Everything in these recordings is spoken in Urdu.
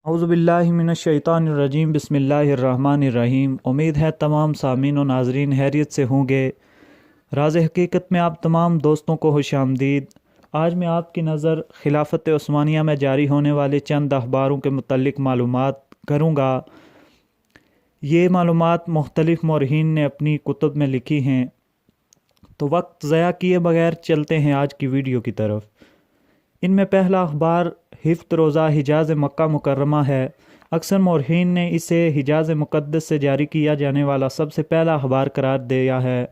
اعوذ باللہ من الشیطان الرجیم بسم اللہ الرحمن الرحیم۔ امید ہے تمام سامعین و ناظرین خیریت سے ہوں گے۔ راز حقیقت میں آپ تمام دوستوں کو خوش آمدید۔ آج میں آپ کی نظر خلافت عثمانیہ میں جاری ہونے والے چند اخباروں کے متعلق معلومات کروں گا۔ یہ معلومات مختلف مورخین نے اپنی کتب میں لکھی ہیں، تو وقت ضائع کیے بغیر چلتے ہیں آج کی ویڈیو کی طرف۔ ان میں پہلا اخبار ہفت روزہ حجاز مکہ مکرمہ ہے۔ اکثر مورخین نے اسے حجاز مقدس سے جاری کیا جانے والا سب سے پہلا اخبار قرار دیا ہے۔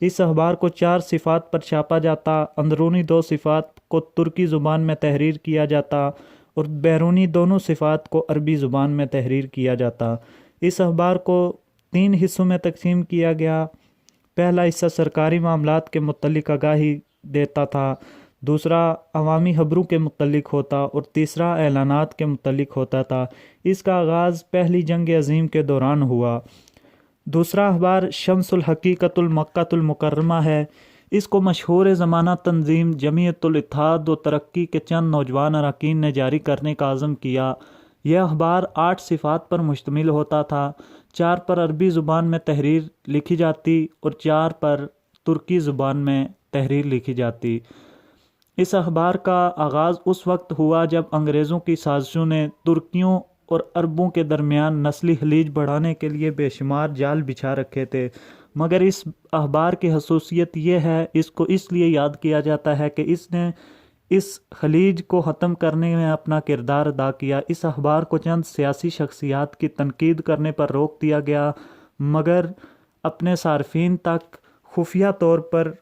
اس اخبار کو 4 صفات پر چھاپا جاتا، اندرونی 2 صفات کو ترکی زبان میں تحریر کیا جاتا اور بیرونی دونوں صفات کو عربی زبان میں تحریر کیا جاتا۔ اس اخبار کو 3 حصوں میں تقسیم کیا گیا۔ پہلا حصہ سرکاری معاملات کے متعلق آگاہی دیتا تھا، دوسرا عوامی خبروں کے متعلق ہوتا اور تیسرا اعلانات کے متعلق ہوتا تھا۔ اس کا آغاز پہلی جنگ عظیم کے دوران ہوا۔ دوسرا اخبار شمس الحقیقت المکۃ المکرمہ ہے۔ اس کو مشہور زمانہ تنظیم جمعیت الاتحاد و ترقی کے چند نوجوان اراکین نے جاری کرنے کا عزم کیا۔ یہ اخبار 8 صفات پر مشتمل ہوتا تھا، 4 پر عربی زبان میں تحریر لکھی جاتی اور 4 پر ترکی زبان میں تحریر لکھی جاتی۔ اس اخبار کا آغاز اس وقت ہوا جب انگریزوں کی سازشوں نے ترکیوں اور عربوں کے درمیان نسلی خلیج بڑھانے کے لیے بے شمار جال بچھا رکھے تھے، مگر اس اخبار کی خصوصیت یہ ہے، اس کو اس لیے یاد کیا جاتا ہے کہ اس نے اس خلیج کو ختم کرنے میں اپنا کردار ادا کیا۔ اس اخبار کو چند سیاسی شخصیات کی تنقید کرنے پر روک دیا گیا، مگر اپنے صارفین تک خفیہ طور پر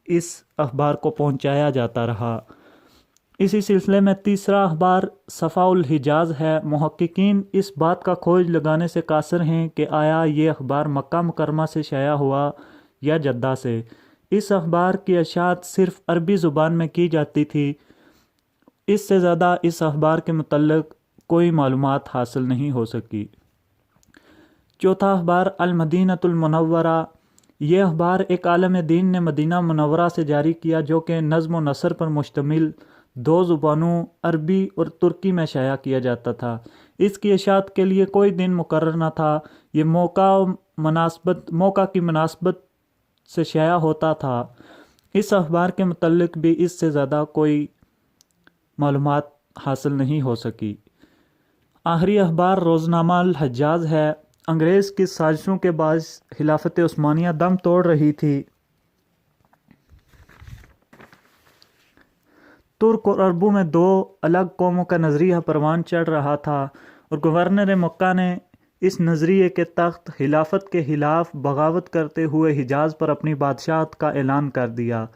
اس اخبار کو پہنچایا جاتا رہا۔ اسی سلسلے میں تیسرا اخبار صفا الحجاز ہے۔ محققین اس بات کا کھوج لگانے سے قاصر ہیں کہ آیا یہ اخبار مکہ مکرمہ سے شائع ہوا یا جدہ سے۔ اس اخبار کی اشاعت صرف عربی زبان میں کی جاتی تھی، اس سے زیادہ اس اخبار کے متعلق کوئی معلومات حاصل نہیں ہو سکی۔ چوتھا اخبار المدینۃ المنورہ۔ یہ اخبار ایک عالم دین نے مدینہ منورہ سے جاری کیا، جو کہ نظم و نثر پر مشتمل 2 زبانوں عربی اور ترکی میں شائع کیا جاتا تھا۔ اس کی اشاعت کے لیے کوئی دن مقرر نہ تھا، یہ موقع کی مناسبت سے شائع ہوتا تھا۔ اس اخبار کے متعلق بھی اس سے زیادہ کوئی معلومات حاصل نہیں ہو سکی۔ آخری اخبار روزنامہ الحجاز ہے۔ انگریز کی سازشوں کے باعث خلافت عثمانیہ دم توڑ رہی تھی۔ ترک اور عربوں میں 2 الگ قوموں کا نظریہ پروان چڑھ رہا تھا اور گورنر مکہ نے اس نظریے کے تحت خلافت کے خلاف بغاوت کرتے ہوئے حجاز پر اپنی بادشاہت کا اعلان کر دیا۔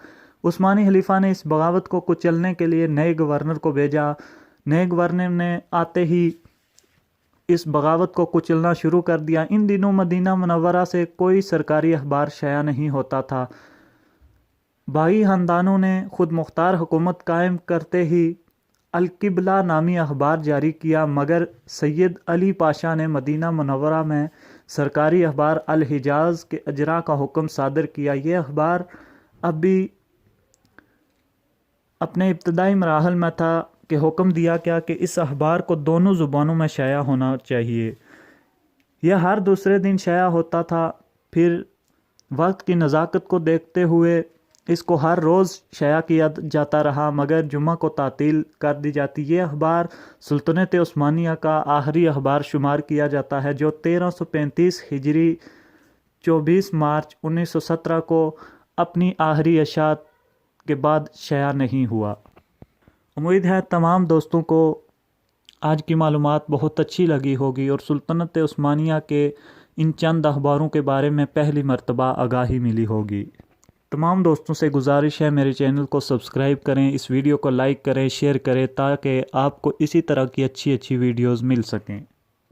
عثمانی خلیفہ نے اس بغاوت کو کچلنے کے لیے نئے گورنر کو بھیجا۔ نئے گورنر نے آتے ہی اس بغاوت کو کچلنا شروع کر دیا۔ ان دنوں مدینہ منورہ سے کوئی سرکاری اخبار شائع نہیں ہوتا تھا۔ باغی خاندانوں نے خود مختار حکومت قائم کرتے ہی القبلہ نامی اخبار جاری کیا، مگر سید علی پاشا نے مدینہ منورہ میں سرکاری اخبار الحجاز کے اجرا کا حکم صادر کیا۔ یہ اخبار اب بھی اپنے ابتدائی مراحل میں تھا کہ حکم دیا گیا کہ اس اخبار کو دونوں زبانوں میں شائع ہونا چاہیے۔ یہ ہر دوسرے دن شائع ہوتا تھا، پھر وقت کی نزاکت کو دیکھتے ہوئے اس کو ہر روز شائع کیا جاتا رہا، مگر جمعہ کو تعطیل کر دی جاتی۔ یہ اخبار سلطنت عثمانیہ کا آخری اخبار شمار کیا جاتا ہے، جو 1335 ہجری 24 مارچ 1917 کو اپنی آخری اشاعت کے بعد شائع نہیں ہوا۔ امید ہے تمام دوستوں کو آج کی معلومات بہت اچھی لگی ہوگی اور سلطنت عثمانیہ کے ان چند اخباروں کے بارے میں پہلی مرتبہ آگاہی ملی ہوگی۔ تمام دوستوں سے گزارش ہے میرے چینل کو سبسکرائب کریں، اس ویڈیو کو لائک کریں، شیئر کریں، تاکہ آپ کو اسی طرح کی اچھی ویڈیوز مل سکیں۔